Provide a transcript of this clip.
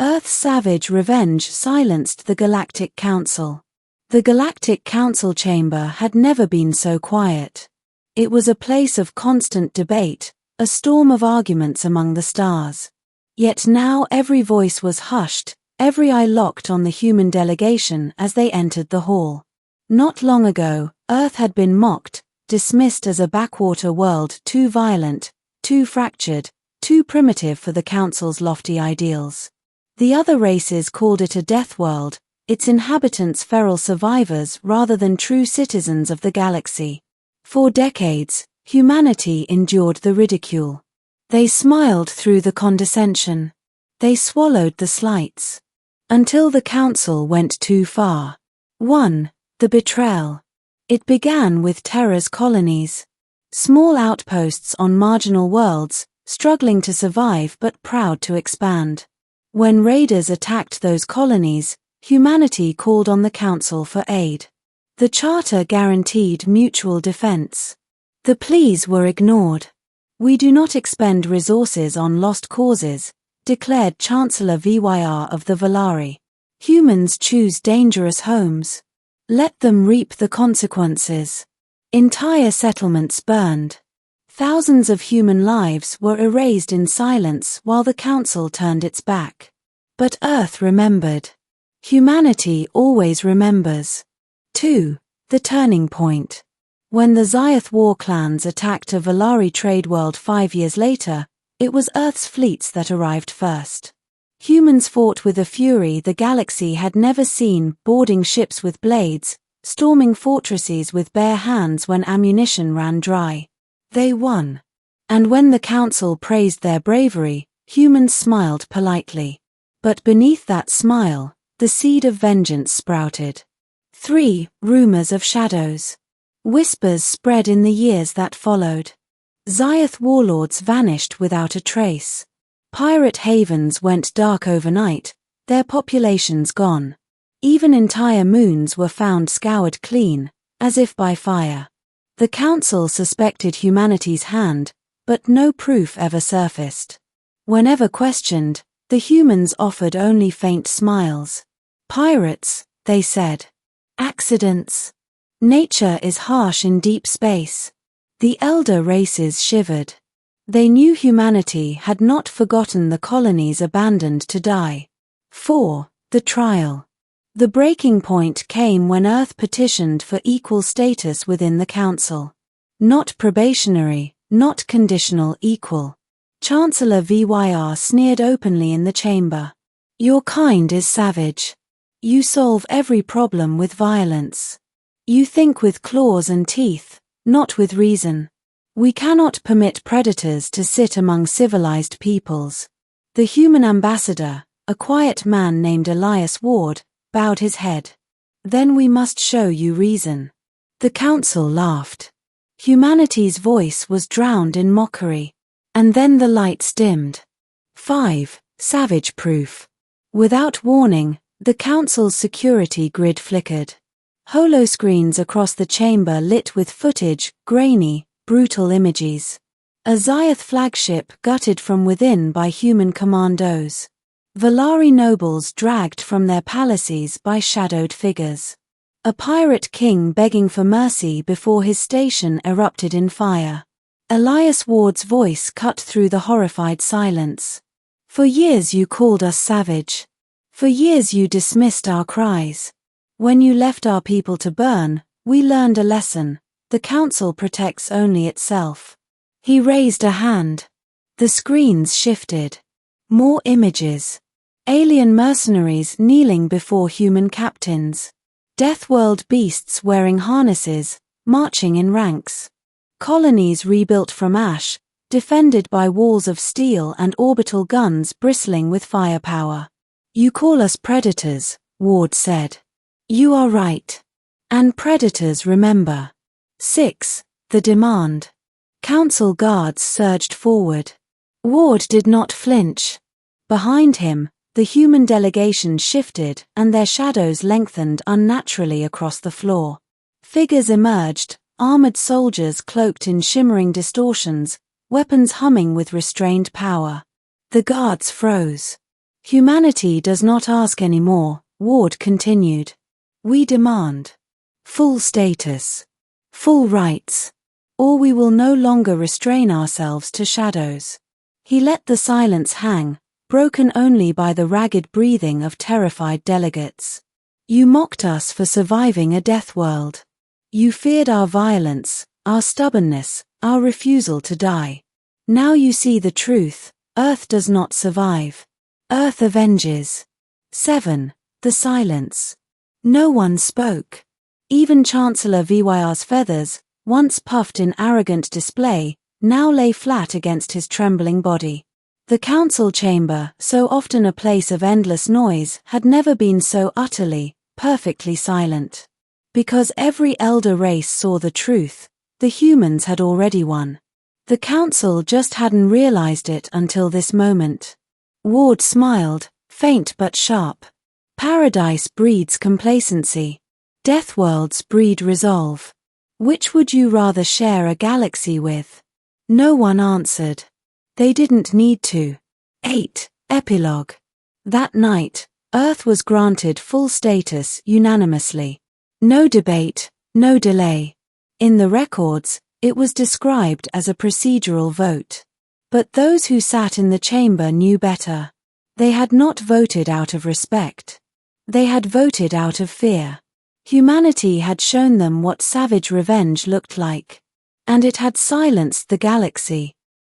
Earth's savage revenge silenced the Galactic Council. The Galactic Council chamber had never been so quiet. It was a place of constant debate, a storm of arguments among the stars. Yet now every voice was hushed, every eye locked on the human delegation as they entered the hall. Not long ago, Earth had been mocked, dismissed as a backwater world too violent, too fractured, too primitive for the Council's lofty ideals. The other races called it a death world, its inhabitants feral survivors rather than true citizens of the galaxy. For decades, humanity endured the ridicule. They smiled through the condescension. They swallowed the slights. Until the Council went too far. 1. The betrayal. It began with Terra's colonies. Small outposts on marginal worlds, struggling to survive but proud to expand. When raiders attacked those colonies, humanity called on the Council for aid. The Charter guaranteed mutual defense. The pleas were ignored. "We do not expend resources on lost causes," declared Chancellor Vyr of the Valari. "Humans choose dangerous homes. Let them reap the consequences." Entire settlements burned. Thousands of human lives were erased in silence while the Council turned its back. But Earth remembered. Humanity always remembers. 2. The turning point. When the Xioth war clans attacked a Valari trade world 5 years later, it was Earth's fleets that arrived first. Humans fought with a fury the galaxy had never seen, boarding ships with blades, storming fortresses with bare hands when ammunition ran dry. They won. And when the Council praised their bravery, humans smiled politely. But beneath that smile, the seed of vengeance sprouted. 3. Rumors of shadows. Whispers spread in the years that followed. Xioth warlords vanished without a trace. Pirate havens went dark overnight, their populations gone. Even entire moons were found scoured clean, as if by fire. The Council suspected humanity's hand, but no proof ever surfaced. Whenever questioned, the humans offered only faint smiles. "Pirates," they said. "Accidents. Nature is harsh in deep space." The elder races shivered. They knew humanity had not forgotten the colonies abandoned to die. 4. The trial. The breaking point came when Earth petitioned for equal status within the Council. Not probationary, not conditional, equal. Chancellor Vyr sneered openly in the chamber. "Your kind is savage. You solve every problem with violence. You think with claws and teeth, not with reason. We cannot permit predators to sit among civilized peoples." The human ambassador, a quiet man named Elias Ward, bowed his head. "Then we must show you reason." The Council laughed. Humanity's voice was drowned in mockery. And then the lights dimmed. 5. Savage proof. Without warning, the Council's security grid flickered. Holoscreens across the chamber lit with footage, grainy, brutal images. A Xioth flagship gutted from within by human commandos. Valari nobles dragged from their palaces by shadowed figures. A pirate king begging for mercy before his station erupted in fire. Elias Ward's voice cut through the horrified silence. "For years you called us savage. For years you dismissed our cries. When you left our people to burn, we learned a lesson. The Council protects only itself." He raised a hand. The screens shifted. More images. Alien mercenaries kneeling before human captains. Deathworld beasts wearing harnesses, marching in ranks. Colonies rebuilt from ash, defended by walls of steel and orbital guns bristling with firepower. "You call us predators," Ward said. "You are right. And predators remember." 6. The demand. Council guards surged forward. Ward did not flinch. Behind him, the human delegation shifted and their shadows lengthened unnaturally across the floor. Figures emerged, armored soldiers cloaked in shimmering distortions, weapons humming with restrained power. The guards froze. Humanity does not ask anymore, Ward continued. We demand full status, full rights, or we will no longer restrain ourselves to shadows. He let the silence hang, broken only by the ragged breathing of terrified delegates. You mocked us for surviving a death world. You feared our violence, our stubbornness, our refusal to die. Now you see the truth, Earth does not survive. Earth avenges. 7. The silence. No one spoke. Even Chancellor Vyr's feathers, once puffed in arrogant display, now lay flat against his trembling body. The council chamber, so often a place of endless noise, had never been so utterly, perfectly silent. Because every elder race saw the truth, the humans had already won. The council just hadn't realized it until this moment. Ward smiled, faint but sharp. Paradise breeds complacency. Deathworlds breed resolve. Which would you rather share a galaxy with? No one answered. They didn't need to. 8. Epilogue. That night, Earth was granted full status unanimously. No debate, no delay. In the records, it was described as a procedural vote. But those who sat in the chamber knew better. They had not voted out of respect. They had voted out of fear. Humanity had shown them what savage revenge looked like. And it had silenced the galaxy.